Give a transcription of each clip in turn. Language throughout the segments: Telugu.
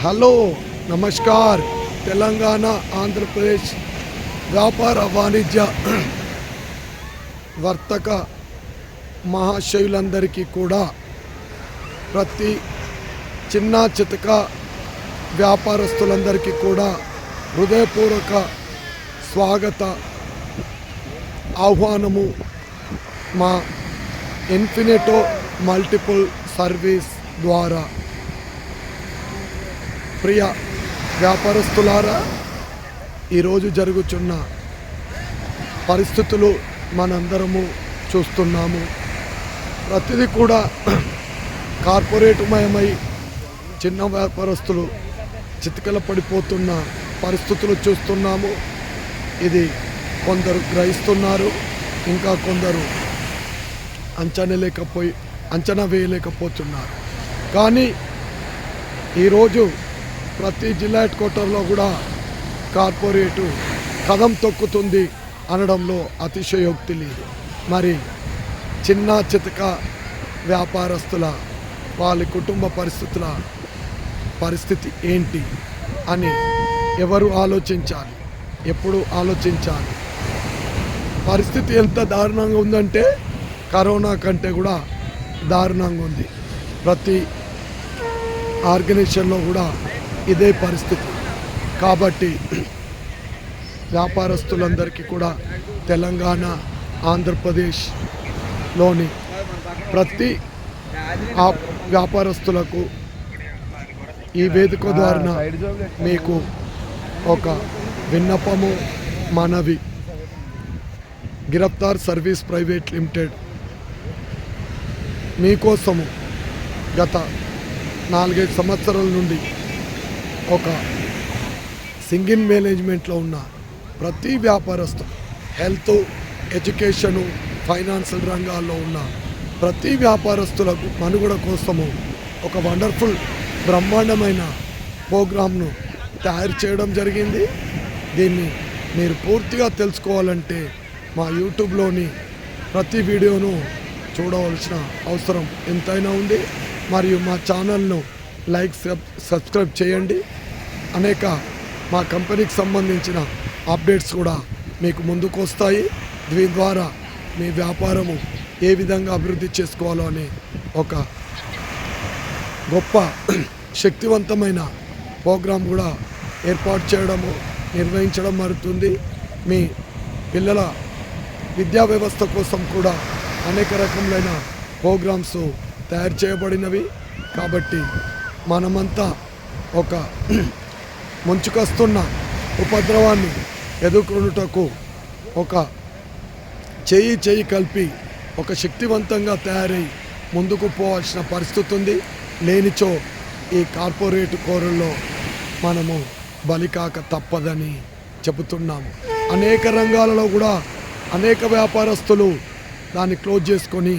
హలో నమస్కార్ తెలంగాణ ఆంధ్రప్రదేశ్ వ్యాపార వాణిజ్య వర్తక మహాశయులందరికీ కూడా ప్రతి చిన్న చితక వ్యాపారస్తులందరికీ కూడా హృదయపూర్వక స్వాగత ఆహ్వానము మా ఇన్ఫినిటో మల్టిపుల్ సర్వీస్ ద్వారా. ప్రియ వ్యాపారస్తులారా, ఈరోజు జరుగుతున్న పరిస్థితులు మనందరము చూస్తున్నాము. ప్రతిదీ కూడా కార్పొరేట్మయమై చిన్న వ్యాపారస్తులు చితికల పడిపోతున్న పరిస్థితులు చూస్తున్నాము. ఇది కొందరు గ్రహిస్తున్నారు, ఇంకా కొందరు అంచనా వేయలేకపోతున్నారు. కానీ ఈరోజు ప్రతి జిల్లా హెడ్ క్వార్టర్లో కూడా కార్పొరేటు కదం తొక్కుతుంది అనడంలో అతిశయోక్తి లేదు. మరి చిన్న చితక వ్యాపారస్తుల వాళ్ళ కుటుంబ పరిస్థితి ఏంటి అని ఎవరు ఆలోచించాలి, ఎప్పుడు ఆలోచించాలి. పరిస్థితి ఎంత దారుణంగా ఉందంటే కరోనా కంటే కూడా దారుణంగా ఉంది. ప్రతి ఆర్గనైజేషన్లో కూడా ఇదే పరిస్థితి. కాబట్టి వ్యాపారస్తులందరికీ కూడా తెలంగాణ ఆంధ్రప్రదేశ్లోని ప్రతి వ్యాపారస్తులకు ఈ వేదిక ద్వారా మీకు ఒక విన్నపము, మనవి. గిరఫ్తార్ సర్వీస్ ప్రైవేట్ లిమిటెడ్ మీకోసము గత 4-5 సంవత్సరాల నుండి ఒక సింగిల్ మేనేజ్మెంట్లో ఉన్న ప్రతి వ్యాపారస్తు, హెల్త్, ఎడ్యుకేషను, ఫైనాన్షియల్ రంగాల్లో ఉన్న ప్రతి వ్యాపారస్తులకు మనుగడ కోసము ఒక వండర్ఫుల్ బ్రహ్మాండమైన ప్రోగ్రామ్ను తయారు చేయడం జరిగింది. దీన్ని మీరు పూర్తిగా తెలుసుకోవాలంటే మా యూట్యూబ్లోని ప్రతి వీడియోను చూడవలసిన అవసరం ఎంతైనా ఉంది. మరియు మా ఛానల్ను లైక్, సబ్స్క్రైబ్ చేయండి. అనేక మా కంపెనీకి సంబంధించిన అప్డేట్స్ కూడా మీకు ముందుకు వస్తాయి. దీని ద్వారా మీ వ్యాపారము ఏ విధంగా అభివృద్ధి చేసుకోవాలో అనే ఒక గొప్ప శక్తివంతమైన ప్రోగ్రాం కూడా ఏర్పాటు చేయడము, నిర్వహించడం జరుగుతుంది. మీ పిల్లల విద్యా వ్యవస్థ కోసం కూడా అనేక రకములైన ప్రోగ్రామ్స్ తయారు చేయబడినవి. కాబట్టి మనమంతా ఒక ముంచుకొస్తున్న ఉపద్రవాన్ని ఎదుర్కొనుటకు ఒక చేయి కలిపి ఒక శక్తివంతంగా తయారై ముందుకు పోవాల్సిన పరిస్థితి ఉంది. లేనిచో ఈ కార్పొరేట్ కోరల్లో మనము బలికాక తప్పదని చెబుతున్నాము. అనేక రంగాలలో కూడా అనేక వ్యాపారస్తులు దాన్ని క్లోజ్ చేసుకొని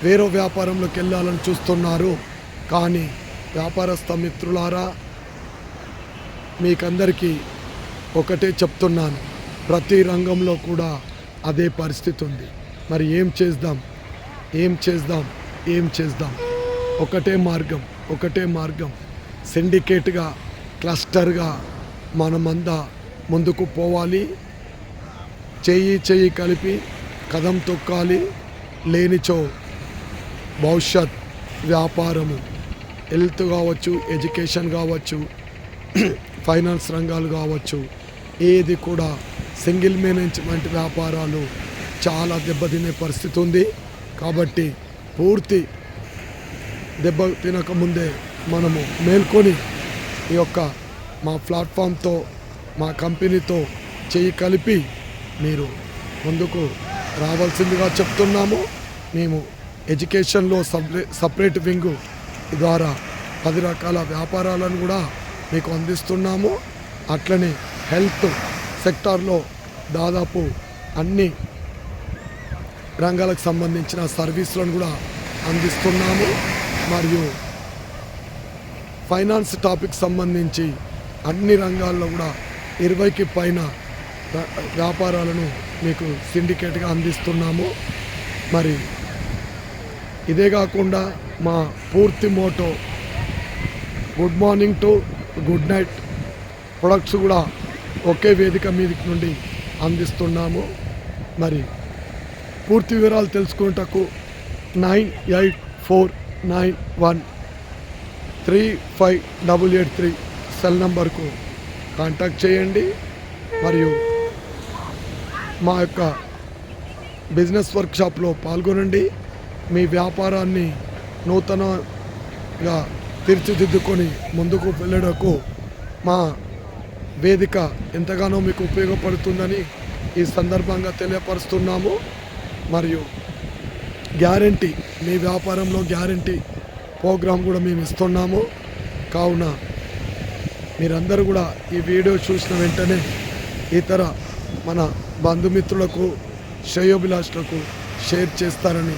వేరే వ్యాపారంలోకి వెళ్ళాలని చూస్తున్నారు. కానీ వ్యాపారస్థ మిత్రులారా, మీకందరికీ ఒకటే చెప్తున్నాను, ప్రతి రంగంలో కూడా అదే పరిస్థితి ఉంది. మరి ఏం చేద్దాం? ఒకటే మార్గం సిండికేట్గా, క్లస్టర్గా మనమంతా ముందుకు పోవాలి. చెయ్యి కలిపి కదం తొక్కాలి. లేనిచో భవిష్యత్ వ్యాపారము, హెల్త్ కావచ్చు, ఎడ్యుకేషన్ కావచ్చు, ఫైనాన్స్ రంగాలు కావచ్చు, ఏది కూడా సింగిల్ మేనేజ్మెంట్ వ్యాపారాలు చాలా దెబ్బతినే పరిస్థితి ఉంది. కాబట్టి పూర్తి దెబ్బ తినకముందే మనము మేల్కొని ఈ యొక్క మా ప్లాట్ఫామ్తో, మా కంపెనీతో చెయ్యి కలిపి మీరు ముందుకు రావాల్సిందిగా చెప్తున్నాము. మేము ఎడ్యుకేషన్లో సపరేట్ వింగ్ ద్వారా 10 రకాల వ్యాపారాలను కూడా మీకు అందిస్తున్నాము. అట్లనే హెల్త్ సెక్టార్లో దాదాపు అన్ని రంగాలకు సంబంధించిన సర్వీసులను కూడా అందిస్తున్నాము. మరియు ఫైనాన్స్ టాపిక్ సంబంధించి అన్ని రంగాల్లో కూడా 20కి పైన వ్యాపారాలను మీకు సిండికేట్గా అందిస్తున్నాము. మరి ఇదే కాకుండా మా పూర్తి motto good morning to good night products కూడా ఒకే వేదిక మీదకి నుండి అందిస్తున్నాము. మరి పూర్తి వివరాలు తెలుసుకున్నటకు 9849135883 సెల్ నంబర్కు కాంటాక్ట్ చేయండి. మరియు మా యొక్క బిజినెస్ వర్క్షాప్లో పాల్గొనండి. మీ వ్యాపారాన్ని నూతనంగా తీర్చిదిద్దుకొని ముందుకు వెళ్ళడకు మా వేదిక ఎంతగానో మీకు ఉపయోగపడుతుందని ఈ సందర్భంగా తెలియపరుస్తున్నాము. మరియు గ్యారంటీ, మీ వ్యాపారంలో గ్యారంటీ ప్రోగ్రాం కూడా మేము ఇస్తున్నాము. కావున మీరందరూ కూడా ఈ వీడియో చూసిన వెంటనే ఇతర మన బంధుమిత్రులకు, శ్రేయోభిలాషులకు షేర్ చేస్తారని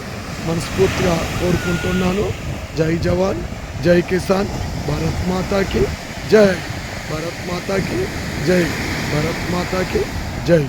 మనస్ఫూర్తిగా కోరుకుంటున్నాను. జై జవాన్, జై కిసాన్, భారత్ మాతాకి జై, భారత్ మాతాకి జై, భారత్ మాతాకి జై.